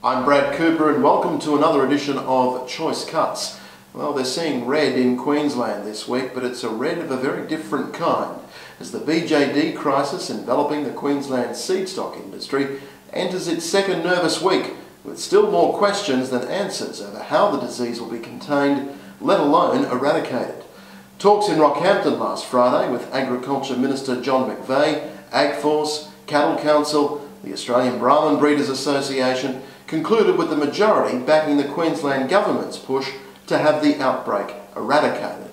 I'm Brad Cooper and welcome to another edition of Choice Cuts. Well, they're seeing red in Queensland this week, but it's a red of a very different kind, as the BJD crisis enveloping the Queensland seed stock industry enters its second nervous week, with still more questions than answers over how the disease will be contained, let alone eradicated. Talks in Rockhampton last Friday with Agriculture Minister Johne, AgForce, Cattle Council, the Australian Brahman Breeders Association concluded with the majority backing the Queensland government's push to have the outbreak eradicated.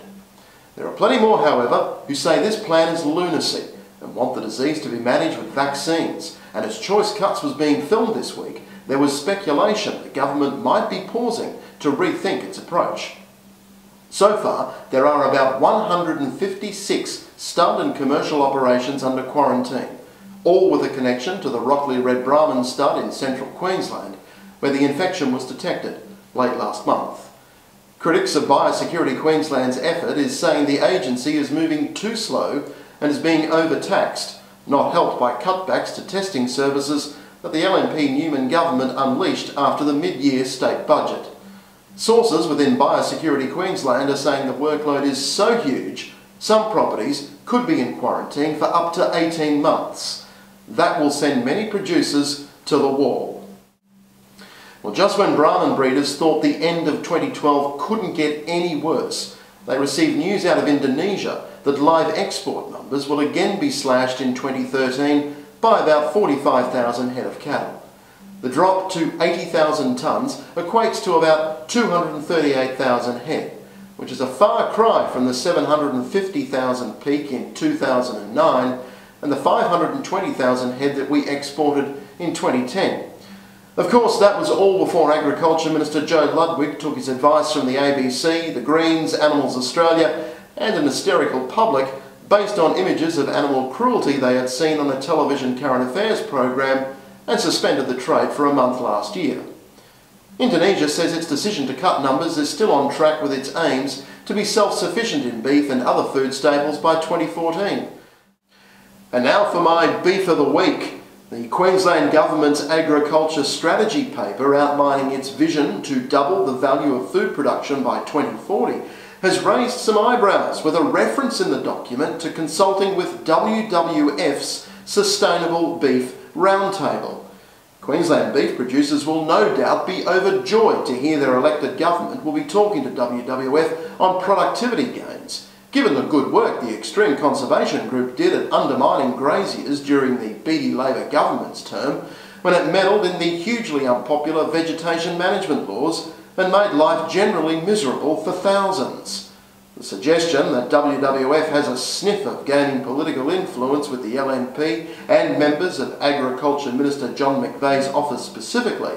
There are plenty more, however, who say this plan is lunacy and want the disease to be managed with vaccines. And as Choice Cuts was being filmed this week, there was speculation the government might be pausing to rethink its approach. So far, there are about 156 stud and commercial operations under quarantine, all with a connection to the Rockley Red Brahman stud in central Queensland, where the infection was detected late last month. Critics of Biosecurity Queensland's effort is saying the agency is moving too slow and is being overtaxed, not helped by cutbacks to testing services that the LNP Newman government unleashed after the mid-year state budget. Sources within Biosecurity Queensland are saying the workload is so huge, some properties could be in quarantine for up to 18 months. That will send many producers to the wall. Well, just when Brahman breeders thought the end of 2012 couldn't get any worse, they received news out of Indonesia that live export numbers will again be slashed in 2013 by about 45,000 head of cattle. The drop to 80,000 tonnes equates to about 238,000 head, which is a far cry from the 750,000 peak in 2009 and the 520,000 head that we exported in 2010. Of course, that was all before Agriculture Minister Joe Ludwig took his advice from the ABC, the Greens, Animals Australia and an hysterical public based on images of animal cruelty they had seen on a television current affairs program, and suspended the trade for a month last year. Indonesia says its decision to cut numbers is still on track with its aims to be self-sufficient in beef and other food staples by 2014. And now for my Beef of the Week. The Queensland Government's Agriculture Strategy paper outlining its vision to double the value of food production by 2040 has raised some eyebrows, with a reference in the document to consulting with WWF's Sustainable Beef Roundtable. Queensland beef producers will no doubt be overjoyed to hear their elected government will be talking to WWF on productivity gains, given the good work the Extreme Conservation Group did at undermining graziers during the BJD Labor government's term, when it meddled in the hugely unpopular vegetation management laws and made life generally miserable for thousands. The suggestion that WWF has a sniff of gaining political influence with the LNP and members of Agriculture Minister John McVeigh's office specifically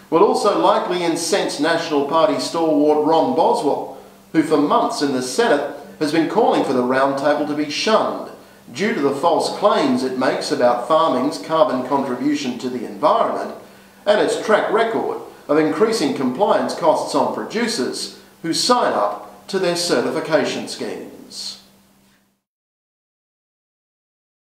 will also likely incense National Party stalwart Ron Boswell, who for months in the Senate has been calling for the roundtable to be shunned due to the false claims it makes about farming's carbon contribution to the environment and its track record of increasing compliance costs on producers who sign up to their certification schemes.